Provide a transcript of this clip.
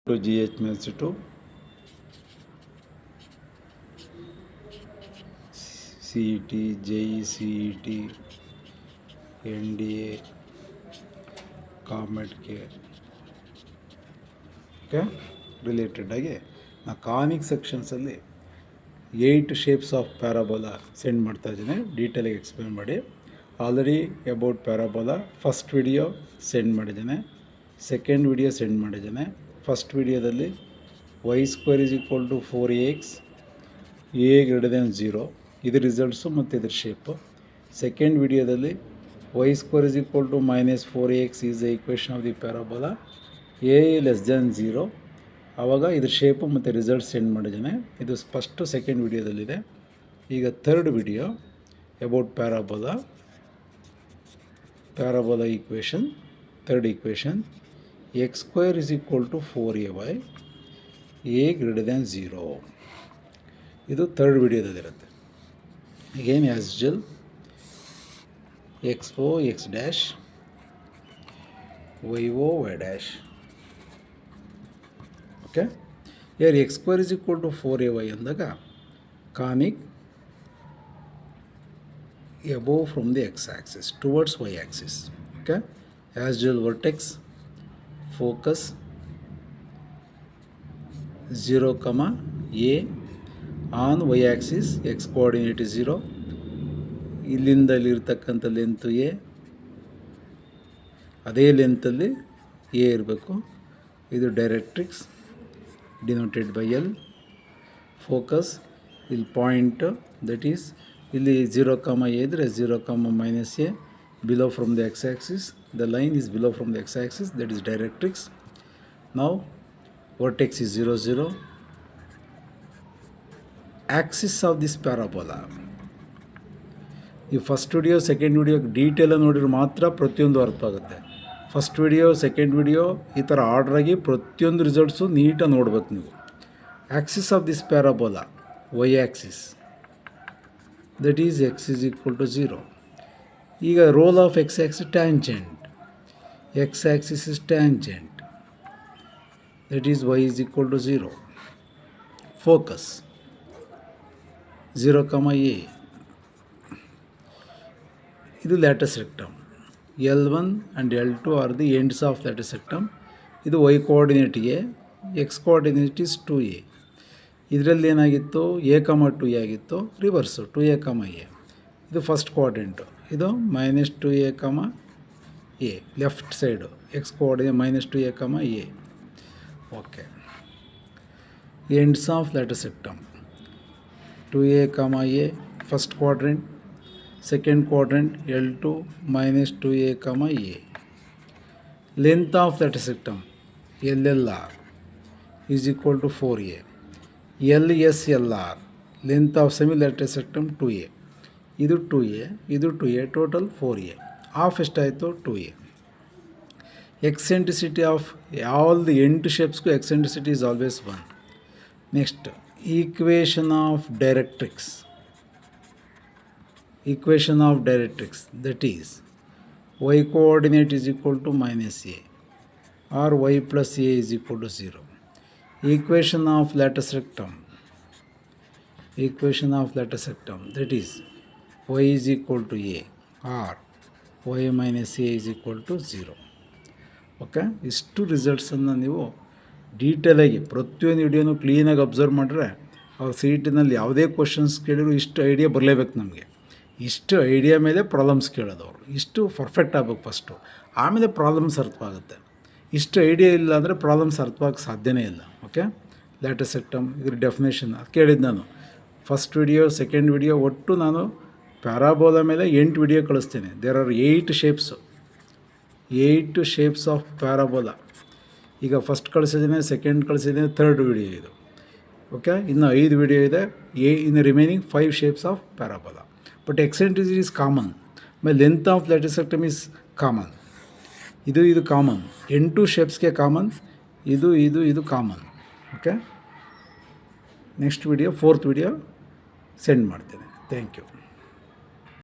to GH Maths 2 CET, JEE CET, NDA, ಕಾಮೆಡ್ಗೆ okay related ಆಗಿ ನಾ ಕಾನಿಕ್ ಸೆಕ್ಷನ್ಸಲ್ಲಿ 8 ಶೇಪ್ಸ್ ಆಫ್ ಪ್ಯಾರಾಬೋಲಾ ಸೆಂಡ್ ಮಾಡ್ತಾ ಇದ್ದೀನಿ. ಡೀಟೇಲಾಗಿ ಎಕ್ಸ್ಪ್ಲೇನ್ ಮಾಡಿ. Already about parabola first video send ಮಾಡಿದ್ದೇನೆ, ಸೆಕೆಂಡ್ ವಿಡಿಯೋ ಸೆಂಡ್ ಮಾಡಿದ್ದೇನೆ. ಫಸ್ಟ್ ವಿಡಿಯೋದಲ್ಲಿ y² = 4ax a > 0 ಇದು ರಿಸಲ್ಟ್ಸು ಮತ್ತು ಇದ್ರ ಶೇಪು. ಸೆಕೆಂಡ್ ವಿಡಿಯೋದಲ್ಲಿ y² = -4ax is the equation of the parabola a < 0. ಆವಾಗ ಇದ್ರ ಶೇಪು ಮತ್ತು ರಿಸಲ್ಟ್ ಸೆಂಡ್ ಮಾಡಿದ್ದೇನೆ. ಇದು ಫಸ್ಟು ಸೆಕೆಂಡ್ ವಿಡಿಯೋದಲ್ಲಿದೆ. ಈಗ third video about parabola equation. Third equation x² = 4ay a > 0. ಇದು ಥರ್ಡ್ ವಿಡಿಯೋದಲ್ಲಿರುತ್ತೆ. Again as usual xo x dash yo y dash. Okay, here x² = 4ay ಅಂದಾಗ ಕಾನಿಕ್ above from the x axis towards y axis. Okay, as usual vertex focus 0, a on Y axis X coordinate 0. ಇಲ್ಲಿಂದ ಇಲ್ಲಿರ್ತಕ್ಕಂಥ length A, ಅದೇ ಲೆಂತಲ್ಲಿ a ಇರಬೇಕು. ಇದು directrix denoted by L. Focus ಇಲ್ಲಿ point that is ಇಲ್ಲಿ 0, a ಇದ್ದರೆ 0, -a below from the x axis. The line is below from the x axis, that is directrix. ನಾವು vertex is 0, 0. Axis of this parabola. ಈ first video second video ಡೀಟೇಲಾಗಿ ನೋಡಿದ್ರೆ ಮಾತ್ರ ಪ್ರತಿಯೊಂದು ಅರ್ಥ ಆಗುತ್ತೆ. ಫಸ್ಟ್ ವಿಡಿಯೋ ಸೆಕೆಂಡ್ ವಿಡಿಯೋ ಈ ಥರ ಆರ್ಡ್ರಾಗಿ ಪ್ರತಿಯೊಂದು ರಿಸಲ್ಟ್ಸು ನೀಟಾಗಿ ನೋಡ್ಬೇಕು ನೀವು. Axis of this parabola y axis that is x = 0. ಈಗ role of x axis tangent, x axis is tangent, that is y = 0. Focus 0, a. ಇದು latus rectum. L1 and L2 are the ends of latus rectum. ಇದು y coordinate a, x coordinate is 2a. ಇದರಲ್ಲಿ ಏನಾಗಿತ್ತು a, 2a ಆಗಿತ್ತು. Reverse 2a, a. ಇದು first quadrant. ಇದು -2a, a left side. x coordinate -2a, a. Okay, ends of latus rectum 2a, a first quadrant. Second quadrant L2 -2a, a. Length of latus rectum LLR is equal to 4a. LSLR length of semi latus rectum 2a. ಇದು 2a, ಇದು 2a, total 4a. Half ಎಷ್ಟಾಯಿತು 2a. Eccentricity of all the 8 ಶೇಪ್ಸ್ಗೂ eccentricity is always 1. Next equation of directrix that is y coordinate is equal to -a or y plus a is equal to 0. Equation of lattice rectum that is y is equal to a or y minus a is equal to 0. Okay, ಇಷ್ಟು ರಿಸಲ್ಟ್ಸನ್ನು ನೀವು ಡೀಟೇಲಾಗಿ ಪ್ರತಿಯೊಂದು ವಿಡಿಯೋನು ಕ್ಲೀನಾಗಿ observe ಮಾಡಿದ್ರೆ ಅವ್ರು C E ಟಿನಲ್ಲಿ ಯಾವುದೇ questions ಕೇಳಿದ್ರು ಇಷ್ಟು idea ಬರಲೇಬೇಕು ನಮಗೆ. ಇಷ್ಟು ಐಡಿಯಾ ಮೇಲೆ ಪ್ರಾಬ್ಲಮ್ಸ್ ಕೇಳೋದು ಅವರು. ಇಷ್ಟು ಪರ್ಫೆಕ್ಟ್ ಆಗಬೇಕು ಫಸ್ಟು, ಆಮೇಲೆ ಪ್ರಾಬ್ಲಮ್ಸ್ ಅರ್ಥವಾಗುತ್ತೆ. ಇಷ್ಟು ಐಡಿಯಾ ಇಲ್ಲ ಅಂದರೆ ಪ್ರಾಬ್ಲಮ್ಸ್ ಅರ್ಥವಾಗಕ್ಕೆ ಸಾಧ್ಯನೇ ಇಲ್ಲ. ಓಕೆ, ಲ್ಯಾಟಸ್ ರೆಕ್ಟಮ್ ಇದ್ರ ಡೆಫಿನೇಷನ್ ಕೇಳಿದ್ದು ನಾನು ಫಸ್ಟ್ ವಿಡಿಯೋ ಸೆಕೆಂಡ್ ವಿಡಿಯೋ ಒಟ್ಟು ನಾನು ಪ್ಯಾರಾಬೋಲಾ ಮೇಲೆ 8 ವಿಡಿಯೋ ಕಳಿಸ್ತೇನೆ. There are 8 shapes of parabola. ಈಗ ಫಸ್ಟ್ ಕಳಿಸಿದ್ದೀನಿ, ಸೆಕೆಂಡ್ ಕಳಿಸಿದ್ದೀನಿ, ಥರ್ಡ್ ವಿಡಿಯೋ ಇದು. ಓಕೆ, ಇನ್ನು 5 ವಿಡಿಯೋ ಇದೆ. ಇನ್ನು remaining 5 shapes of parabola. But eccentricity is common. ಆಮೇಲೆ length of latus rectum is common. ಇದು ಕಾಮನ್. 8 ಶೇಪ್ಸ್ಗೆ ಕಾಮನ್. ಇದು common. Okay, next video 4th video send ಮಾಡ್ತೇನೆ. Thank you.